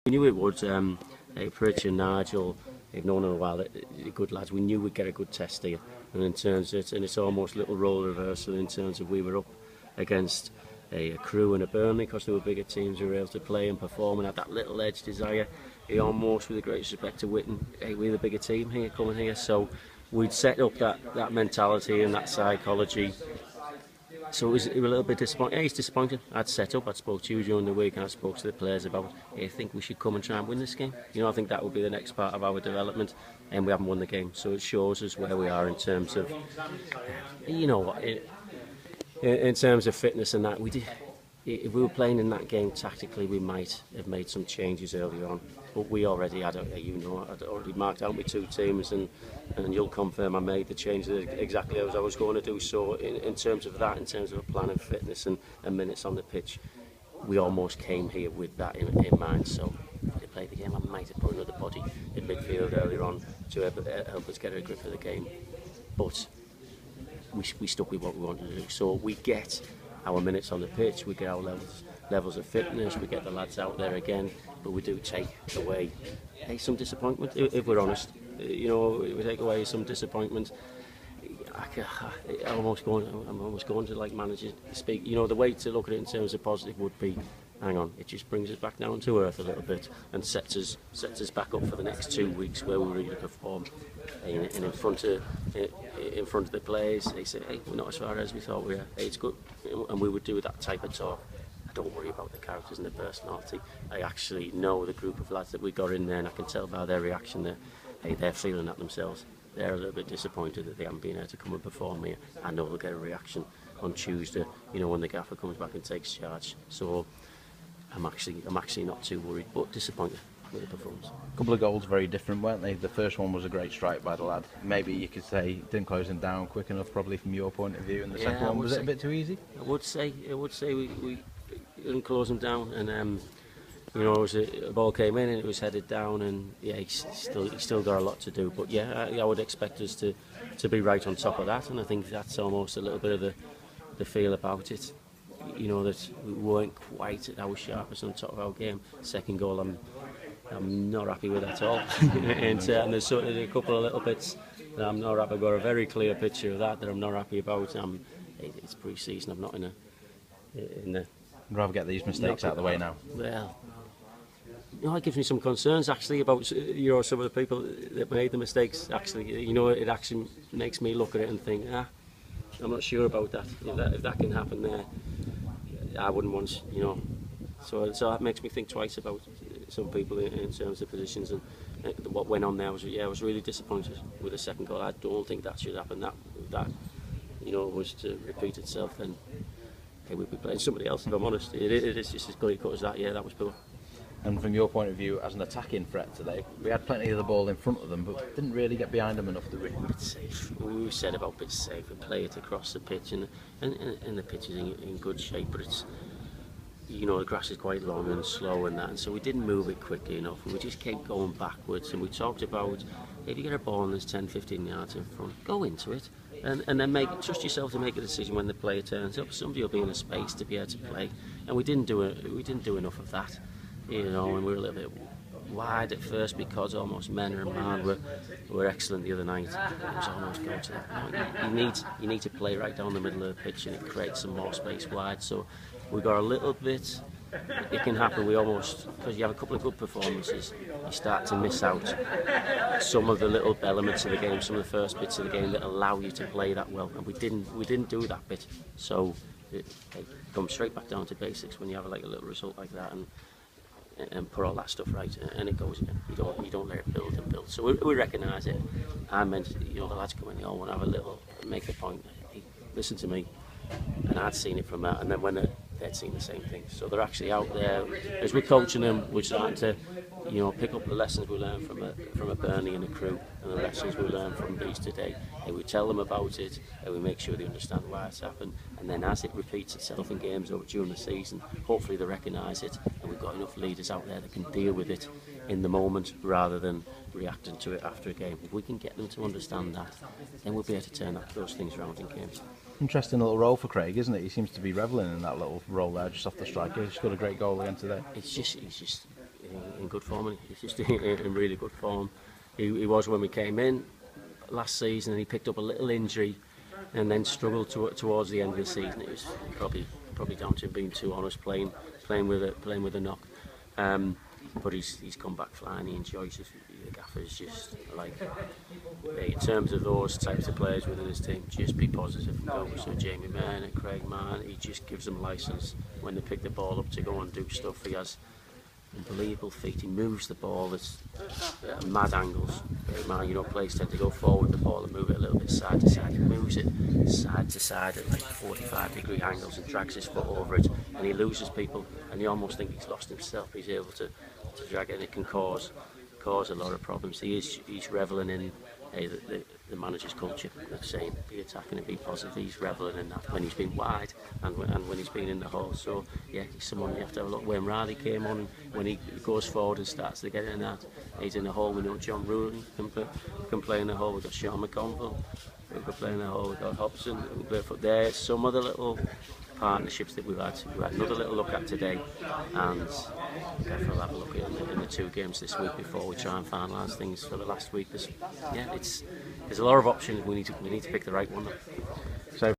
We knew it would. Pritch and Nigel, they've known in a while, they're good lads. We knew we'd get a good test here. And in terms of, and it's almost a little role reversal in terms of we were up against a Crew and a Burnley because they were bigger teams who were able to play and perform and had that little edge desire. Almost with a great respect to Witton, we're the bigger team here coming here. So we'd set up that mentality and that psychology. So it was a little bit disappointing. Yeah, it's disappointing. I'd set up, I'd spoke to you during the week and I spoke to the players about, I think we should come and try and win this game. You know, I think that would be the next part of our development, and we haven't won the game. So it shows us where we are in terms of, you know what, in terms of fitness and that. We did. If we were playing in that game tactically, we might have made some changes earlier on. But we already had, I'd already marked out my two teams, and you'll confirm I made the changes exactly as I was going to do. So in terms of that, in terms of a plan of fitness and minutes on the pitch, we almost came here with that in mind. So if they played the game, I might have put another body in midfield earlier on to help us get a grip of the game. But we stuck with what we wanted to do. So we get our minutes on the pitch, we get our levels of fitness, we get the lads out there again, but we do take away some disappointment, if we're honest. You know, we take away some disappointment. I'm almost going to like managers speak. You know, the way to look at it in terms of positive would be, hang on, it just brings us back down to earth a little bit and sets us back up for the next 2 weeks where we really perform. And in front of the players, they say, hey, we're not as far as we thought we were. Hey, it's good, and we would do that type of talk. I don't worry about the characters and the personality. I actually know the group of lads that we got in there, and I can tell by their reaction that, hey, they're feeling that themselves. They're a little bit disappointed that they haven't been able to come and perform here. I know they'll get a reaction on Tuesday, you know, when the gaffer comes back and takes charge. So I'm actually not too worried, but disappointed with the performance. A couple of goals very different, weren't they? The first one was a great strike by the lad. Maybe you could say didn't close him down quick enough, probably from your point of view. And the second one, was it a bit too easy? I would say we didn't close him down, and you know, a ball came in and it was headed down, and yeah, he's still got a lot to do. But yeah, I would expect us to be right on top of that, and I think that's almost a little bit of the feel about it. You know, that we weren't quite at our sharpest on top of our game. Second goal, I'm not happy with at all. and there's certainly a couple of little bits that I'm not happy. I've got a very clear picture of that I'm not happy about. It's pre-season. I'm not in the. I'd rather get these mistakes out of the way now. Well, you know, it gives me some concerns actually about some of the people that made the mistakes. Actually, you know, it actually makes me look at it and think, I'm not sure about that. If that can happen there, I wouldn't want, you know. So that makes me think twice about some people in terms of positions, and what went on there. I was really disappointed with the second goal. I don't think that should happen. That you know, was to repeat itself, then we'd be playing somebody else. If I'm honest, it is just as clear cut as that. Yeah, that was poor. And from your point of view, as an attacking threat today, we had plenty of the ball in front of them, but didn't really get behind them enough, did we? Bit safe. We said about bit safe and play it across the pitch, and the pitch is in good shape, but it's, you know, the grass is quite long and slow and that, and so we didn't move it quickly enough, and we just kept going backwards. And we talked about, if you get a ball and there's 10-15 yards in front, go into it, and then trust yourself to make a decision when the player turns up. Somebody will be in a space to be able to play, and we didn't do enough of that. You know, and we were a little bit wide at first because almost Menor and Mann were excellent the other night. It was almost going to that. You need to play right down the middle of the pitch, and it creates some more space wide. So we got a little bit. It can happen. We almost, because you have a couple of good performances, you start to miss out some of the little elements of the game, some of the first bits of the game that allow you to play that well, and we didn't do that bit. So it comes straight back down to basics when you have a little result like that, and put all that stuff right, and it goes again. You don't let it build and build. So we recognise it. I meant, you know, the lads come in, they all want to have a little, make the point. Hey, listen to me, and I'd seen it from that, and then when they'd seen the same thing. So they're actually out there as we're coaching them. We're starting to, you know, pick up the lessons we learned from a Burnley and a Crew, and the lessons we learned from these today. And we tell them about it, and we make sure they understand why it's happened. And then as it repeats itself in games over during the season, hopefully they recognise it, and we've got enough leaders out there that can deal with it in the moment rather than reacting to it after a game. If we can get them to understand that, then we'll be able to turn those things around in games. Interesting little role for Craig, isn't it? He seems to be revelling in that little role there, just off the striker. He's got a great goal again today. He's just in good form, and he's just in really good form. He was when we came in last season, and he picked up a little injury and then struggled towards the end of the season. It was probably down to him being too honest, playing with a knock. But he's come back flying. He enjoys it. The gaffer's just like, in terms of those types of players within his team, just be positive. So Jamie Mann and Craig Mann, he just gives them licence when they pick the ball up to go and do stuff. He has unbelievable feet. He moves the ball at mad angles. Players tend to go forward with the ball and move it a little bit side to side. He moves it side to side at like 45-degree angles and drags his foot over it, and he loses people, and you almost think he's lost himself. He's able to drag it, and it can cause a lot of problems. He's revelling in the manager's culture, that's saying be attacking and be positive. He's revelling in that when he's been wide and when he's been in the hole. So yeah, he's someone you have to have a look. When Riley came on, when he goes forward and starts to get in that, he's in the hole. We know John Rooney can play in the hole. We've got Sean McConville who can play in the hole. We've got Hobson who can play foot. There's some other little partnerships that we've had another little look at today, and definitely have a look at in the 2 games this week before we try and finalise things for the last week. There's a lot of options. We need to pick the right one. So